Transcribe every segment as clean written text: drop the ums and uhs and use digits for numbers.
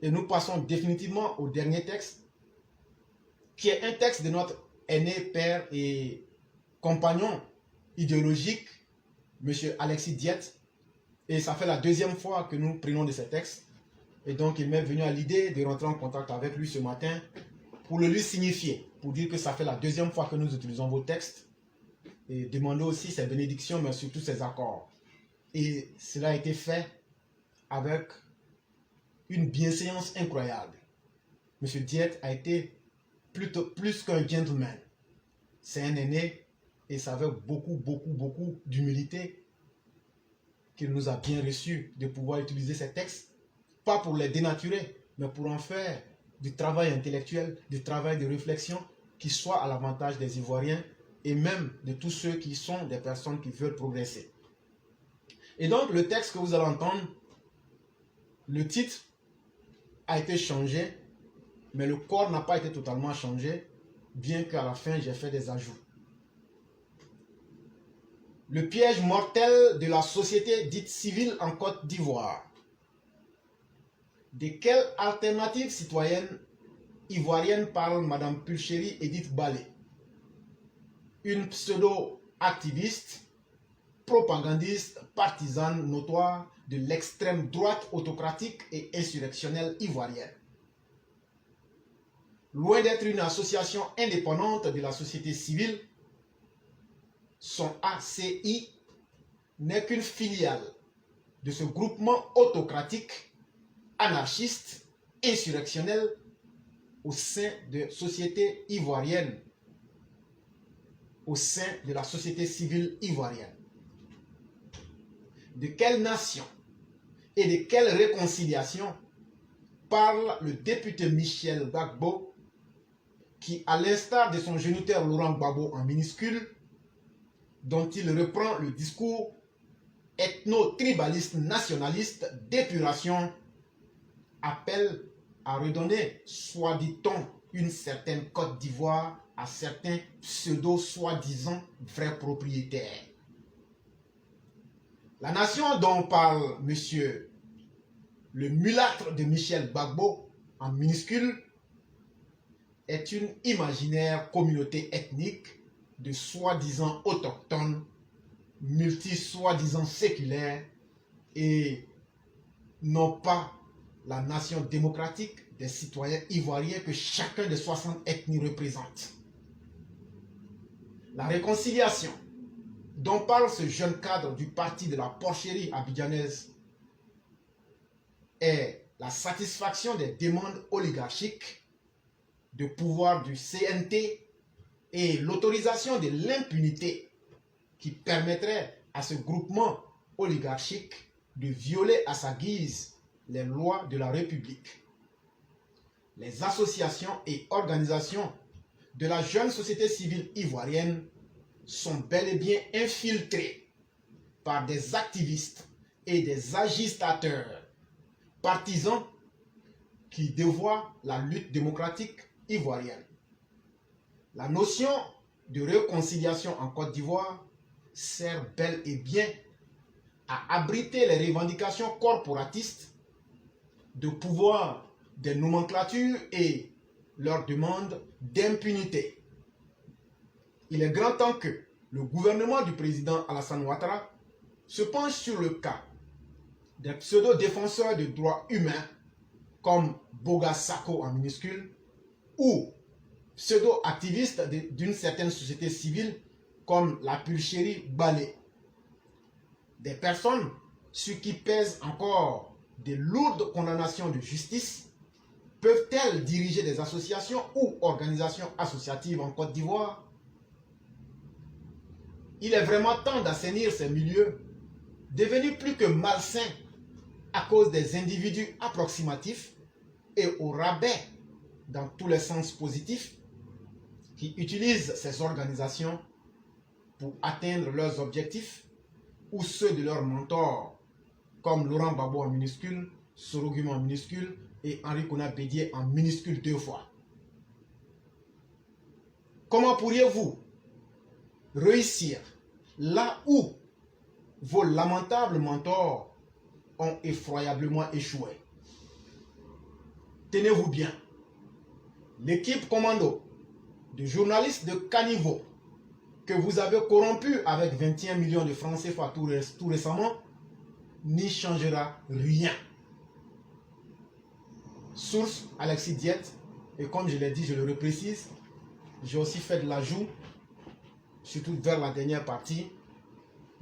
Et nous passons définitivement au dernier texte, qui est un texte de notre aîné père et compagnon idéologique, M. Alexis Diet. Et ça fait la deuxième fois que nous prenons de ces textes. Et donc, il m'est venu à l'idée de rentrer en contact avec lui ce matin pour le lui signifier, pour dire que ça fait la deuxième fois que nous utilisons vos textes et demander aussi ses bénédictions, mais surtout ses accords. Et cela a été fait avec une bienséance incroyable. M. Diet a été plus qu'un gentleman. C'est un aîné et c'est avec beaucoup d'humilité qu'il nous a bien reçus de pouvoir utiliser ces textes, pas pour les dénaturer, mais pour en faire du travail intellectuel, du travail de réflexion qui soit à l'avantage des Ivoiriens et même de tous ceux qui sont des personnes qui veulent progresser. Et donc le texte que vous allez entendre, le titre a été changé, mais le corps n'a pas été totalement changé, bien qu'à la fin j'ai fait des ajouts. Le piège mortel de la société dite civile en Côte d'Ivoire. De quelle alternative citoyenne ivoirienne parle Mme Pulchérie Edith Balé, une pseudo-activiste, propagandiste, partisane notoire de l'extrême droite autocratique et insurrectionnelle ivoirienne. Loin d'être une association indépendante de la société civile, son ACI n'est qu'une filiale de ce groupement autocratique, anarchiste, insurrectionnel au sein de sociétés ivoiriennes, au sein de la société civile ivoirienne. De quelle nation et de quelle réconciliation parle le député Michel Gbagbo qui, à l'instar de son géniteur Laurent Gbagbo en minuscule, dont il reprend le discours ethno-tribaliste nationaliste d'épuration, appelle à redonner, soit dit-on, une certaine Côte d'Ivoire à certains pseudo soi-disant vrais propriétaires. La nation dont parle monsieur le mulâtre de Michel Gbagbo en minuscule est une imaginaire communauté ethnique de soi-disant autochtones, multi-soi-disant séculaires et non pas la nation démocratique des citoyens ivoiriens que chacun des 60 ethnies représente. La réconciliation dont parle ce jeune cadre du parti de la porcherie abidjanaise est la satisfaction des demandes oligarchiques de pouvoir du CNT et l'autorisation de l'impunité qui permettrait à ce groupement oligarchique de violer à sa guise les lois de la République. Les associations et organisations de la jeune société civile ivoirienne sont bel et bien infiltrées par des activistes et des agitateurs partisans qui dévoient la lutte démocratique ivoirienne. La notion de réconciliation en Côte d'Ivoire sert bel et bien à abriter les revendications corporatistes de pouvoir des nomenclatures et leurs demandes d'impunité. Il est grand temps que le gouvernement du président Alassane Ouattara se penche sur le cas des pseudo-défenseurs des droits humains comme Boga Sako en minuscule ou pseudo-activistes d'une certaine société civile comme la Pulchérie Balé. Des personnes sur qui pèsent encore de lourdes condamnations de justice peuvent-elles diriger des associations ou organisations associatives en Côte d'Ivoire? Il est vraiment temps d'assainir ces milieux, devenus plus que malsains à cause des individus approximatifs et au rabais dans tous les sens positifs qui utilisent ces organisations pour atteindre leurs objectifs ou ceux de leurs mentors comme Laurent Gbagbo en minuscule, Soroguma en minuscule et Henri Konan Bédié en minuscule 2 fois. Comment pourriez-vous réussir là où vos lamentables mentors ont effroyablement échoué? tenez-vous bien. L'équipe commando de journalistes de caniveau que vous avez corrompu avec 21 millions de francs CFA tout récemment n'y changera rien. Source Alexis Diette, et comme je l'ai dit, je le reprécise, j'ai aussi fait de l'ajout, surtout vers la dernière partie.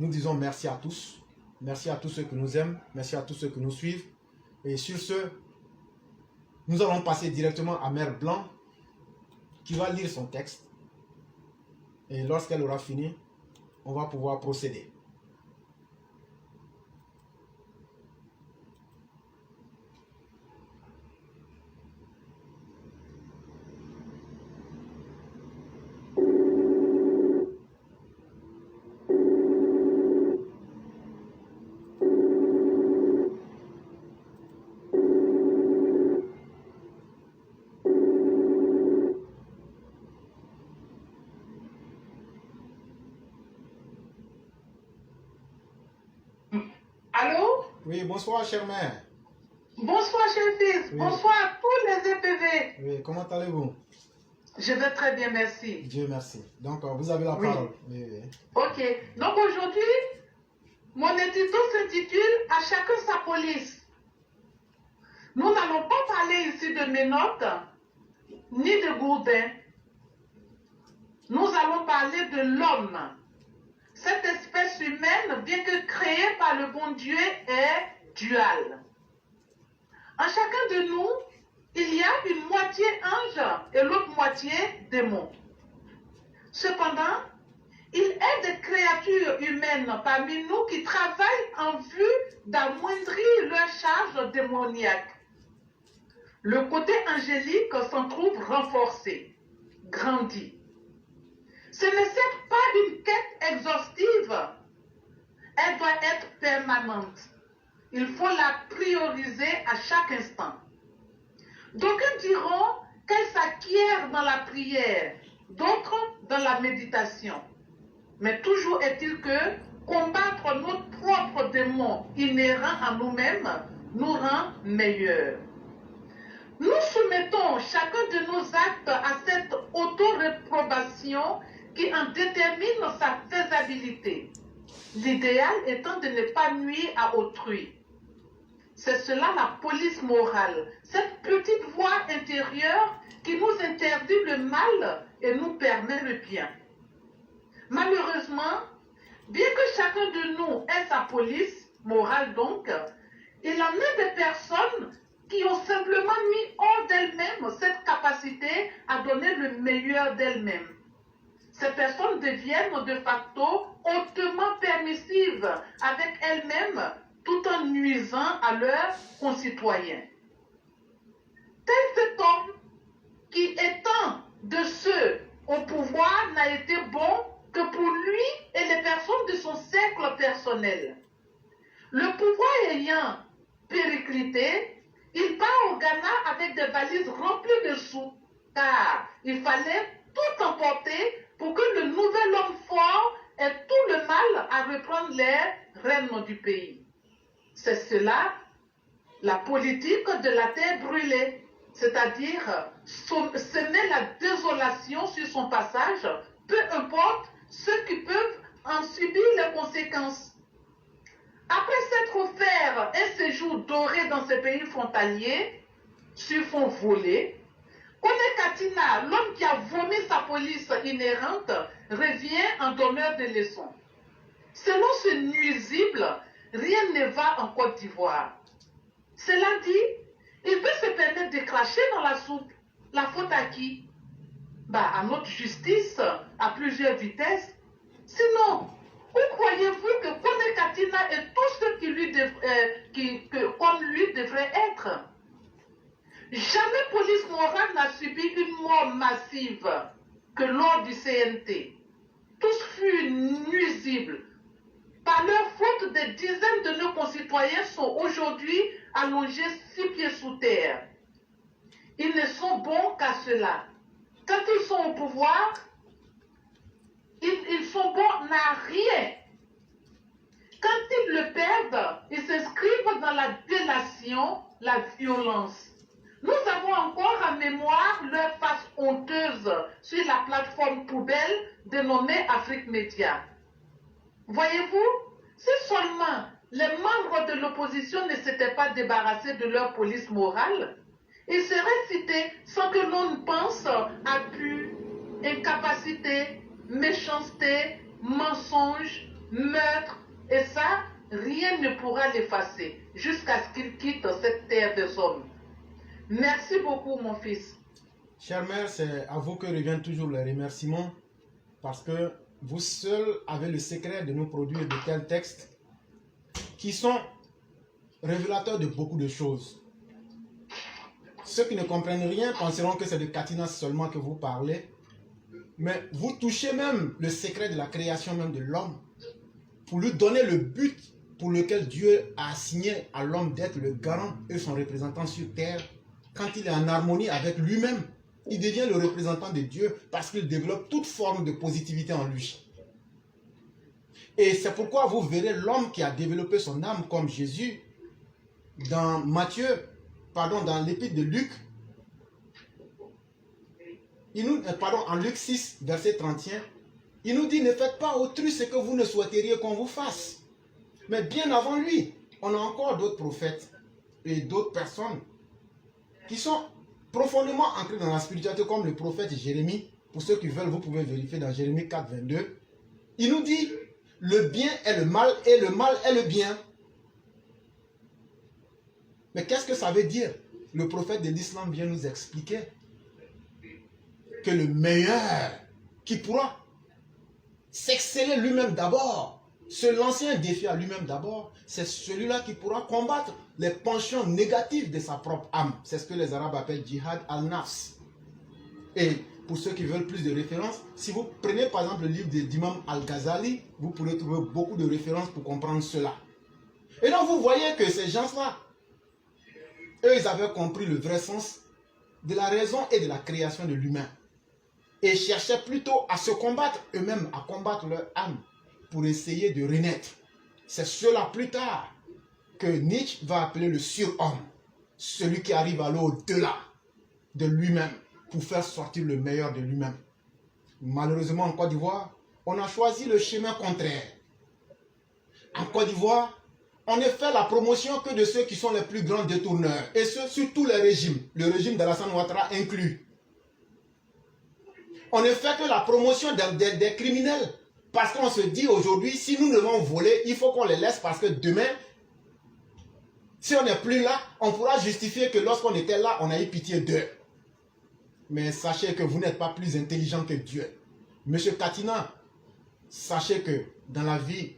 Nous disons merci à tous ceux qui nous aiment, merci à tous ceux qui nous suivent. Et sur ce, nous allons passer directement à Mère Blanc, qui va lire son texte. Et lorsqu'elle aura fini, on va pouvoir procéder. Allô? Oui, bonsoir, chère mère. Bonsoir, cher fils. Oui. Bonsoir à tous les EPV. Oui, comment allez-vous? Je vais très bien, merci. Dieu merci. Donc, vous avez la Oui. parole. Oui, oui. Ok. Donc aujourd'hui, mon édito s'intitule À chacun sa police. Nous n'allons pas parler ici de Ménote, ni de Gourdin. Nous allons parler de l'homme. Cette espèce humaine, bien que créée par le bon Dieu, est duale. En chacun de nous, il y a une moitié ange et l'autre moitié démon. Cependant, il est des créatures humaines parmi nous qui travaillent en vue d'amoindrir leur charge démoniaque. Le côté angélique s'en trouve renforcé, grandi. Ce n'est certes pas une quête exhaustive, elle doit être permanente. Il faut la prioriser à chaque instant. D'aucuns diront qu'elle s'acquiert dans la prière, d'autres dans la méditation. Mais toujours est-il que combattre notre propre démon inhérent à nous-mêmes nous rend meilleurs. Nous soumettons chacun de nos actes à cette auto-réprobation qui en détermine sa faisabilité. L'idéal étant de ne pas nuire à autrui. C'est cela la police morale, cette petite voix intérieure qui nous interdit le mal et nous permet le bien. Malheureusement, bien que chacun de nous ait sa police morale donc, il en est des personnes qui ont simplement mis hors d'elles-mêmes cette capacité à donner le meilleur d'elles-mêmes. Ces personnes deviennent de facto hautement permissives avec elles-mêmes tout en nuisant à leurs concitoyens. Tel cet homme qui, étant de ceux au pouvoir, n'a été bon que pour lui et les personnes de son cercle personnel. Le pouvoir ayant périclité, il part au Ghana avec des valises remplies de sous, car il fallait tout emporter pour que le nouvel homme fort ait tout le mal à reprendre les rênes du pays. C'est cela, la politique de la terre brûlée, c'est-à-dire semer la désolation sur son passage, peu importe ceux qui peuvent en subir les conséquences. Après s'être offert un séjour doré dans ces pays frontaliers, sur fond volé, Kone Katina, l'homme qui a vomi sa police inhérente, revient en donneur de leçons. Selon ce nuisible, rien ne va en Côte d'Ivoire. Cela dit, il peut se permettre de cracher dans la soupe. La faute à qui? À notre justice, à plusieurs vitesses. Sinon, où croyez-vous que Kone Katina et tous ceux comme lui devraient être? Jamais police morale n'a subi une mort massive que lors du CNT. Tous furent nuisibles. Par leur faute, des dizaines de nos concitoyens sont aujourd'hui allongés 6 pieds sous terre. Ils ne sont bons qu'à cela. Quand ils sont au pouvoir, ils sont bons à rien. Quand ils le perdent, ils s'inscrivent dans la délation, la violence. Nous avons encore en mémoire leur face honteuse sur la plateforme poubelle dénommée Afrique Média. Voyez-vous, si seulement les membres de l'opposition ne s'étaient pas débarrassés de leur police morale, ils seraient cités sans que l'on pense abus, incapacité, méchanceté, mensonge, meurtre, et ça, rien ne pourra l'effacer jusqu'à ce qu'ils quittent cette terre des hommes. Merci beaucoup, mon fils. Chère mère, c'est à vous que reviennent toujours les remerciements parce que vous seul avez le secret de nous produire de tels textes qui sont révélateurs de beaucoup de choses. Ceux qui ne comprennent rien penseront que c'est de Katina seulement que vous parlez, mais vous touchez même le secret de la création même de l'homme pour lui donner le but pour lequel Dieu a assigné à l'homme d'être le garant et son représentant sur terre. Quand il est en harmonie avec lui-même, il devient le représentant de Dieu parce qu'il développe toute forme de positivité en lui. Et c'est pourquoi vous verrez l'homme qui a développé son âme comme Jésus dans dans l'épître de Luc, en Luc 6, verset 31, il nous dit: ne faites pas autrui ce que vous ne souhaiteriez qu'on vous fasse. Mais bien avant lui, on a encore d'autres prophètes et d'autres personnes qui sont profondément ancrés dans la spiritualité, comme le prophète Jérémie. Pour ceux qui veulent, vous pouvez vérifier dans Jérémie 4, 22. Il nous dit: le bien est le mal et le mal est le bien. Mais qu'est-ce que ça veut dire? Le prophète de l'islam vient nous expliquer que le meilleur qui pourra s'exceller lui-même d'abord, se lancer un défi à lui-même d'abord, c'est celui-là qui pourra combattre les penchants négatifs de sa propre âme. C'est ce que les Arabes appellent djihad al-nafs. Et pour ceux qui veulent plus de références, si vous prenez par exemple le livre d'Imam Al-Ghazali, vous pourrez trouver beaucoup de références pour comprendre cela. Et donc vous voyez que ces gens-là, eux, ils avaient compris le vrai sens de la raison et de la création de l'humain. Et cherchaient plutôt à se combattre eux-mêmes, à combattre leur âme pour essayer de renaître. C'est cela plus tard que Nietzsche va appeler le surhomme, celui qui arrive à l'au-delà de lui-même pour faire sortir le meilleur de lui-même. Malheureusement, en Côte d'Ivoire, on a choisi le chemin contraire. En Côte d'Ivoire, on ne fait la promotion que de ceux qui sont les plus grands détourneurs, et ce, sur tous les régimes, le régime d'Alassane Ouattara inclus. On ne fait que la promotion des criminels, parce qu'on se dit aujourd'hui, si nous devons voler, il faut qu'on les laisse, parce que demain, si on n'est plus là, on pourra justifier que lorsqu'on était là, on a eu pitié d'eux. Mais sachez que vous n'êtes pas plus intelligent que Dieu. Monsieur Katina, sachez que dans la vie,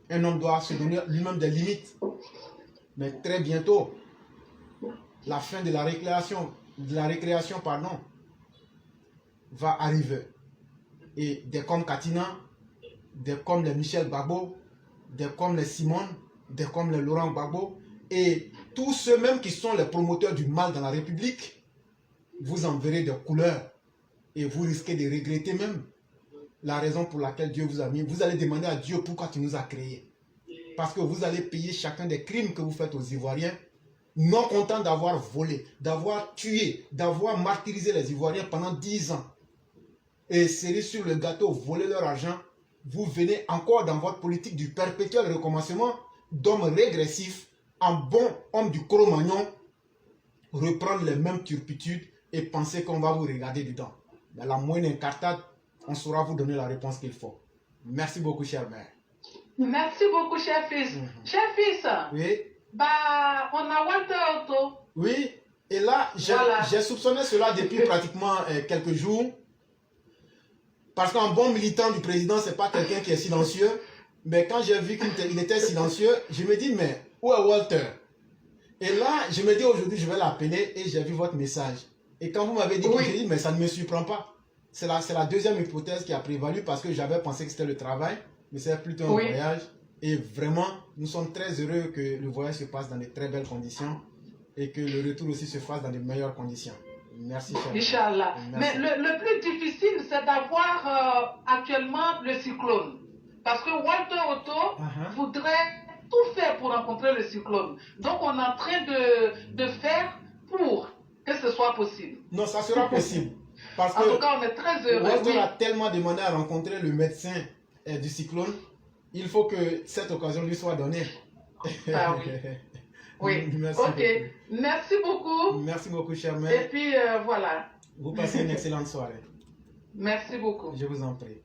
un homme doit se donner lui-même des limites. Mais très bientôt, la fin de la récréation, va arriver. Et des comme Katina, des comme les Michel Gbagbo, des comme les Simone, des comme les Laurent Gbagbo, et tous ceux-mêmes qui sont les promoteurs du mal dans la République, vous en verrez des couleurs. Et vous risquez de regretter même la raison pour laquelle Dieu vous a mis. Vous allez demander à Dieu pourquoi tu nous as créés. Parce que vous allez payer chacun des crimes que vous faites aux Ivoiriens, non content d'avoir volé, d'avoir tué, d'avoir martyrisé les Ivoiriens pendant 10 ans. Et cerise sur le gâteau, voler leur argent, vous venez encore dans votre politique du perpétuel recommencement d'hommes régressifs, en bon homme du Cro-Magnon, reprendre les mêmes turpitudes et penser qu'on va vous regarder dedans. Dans la moindre incartade, on saura vous donner la réponse qu'il faut. Merci beaucoup, chère mère. Merci beaucoup, cher fils. Cher fils, Oui. bah, on a Walter Otto. Oui, et là, j'ai soupçonné cela depuis pratiquement quelques jours. Parce qu'un bon militant du président, ce n'est pas quelqu'un qui est silencieux. Mais quand j'ai vu qu'il était silencieux, je me dis, mais où est Walter? Et là, je me dis, aujourd'hui, je vais l'appeler et j'ai vu votre message. Et quand vous m'avez dit, oui, j'ai dit, mais ça ne me surprend pas. C'est la deuxième hypothèse qui a prévalu parce que j'avais pensé que c'était le travail, mais c'est plutôt un voyage. Et vraiment, nous sommes très heureux que le voyage se passe dans de très belles conditions et que le retour aussi se fasse dans de meilleures conditions. Merci, cher. Inch'Allah. Mais le plus difficile, c'est d'avoir actuellement le cyclone. Parce que Walter Otto voudrait tout faire pour rencontrer le cyclone. Donc, on est en train de faire soit possible. Non, ça sera possible. Parce En que tout cas, on est très heureux. Walter Oui. a tellement demandé à rencontrer le médecin du cyclone. Il faut que cette occasion lui soit donnée. Ah oui. Oui. Merci Ok. beaucoup. Merci beaucoup. Merci beaucoup, cher Et maître. puis, voilà. Vous passez une excellente soirée. Merci beaucoup. Je vous en prie.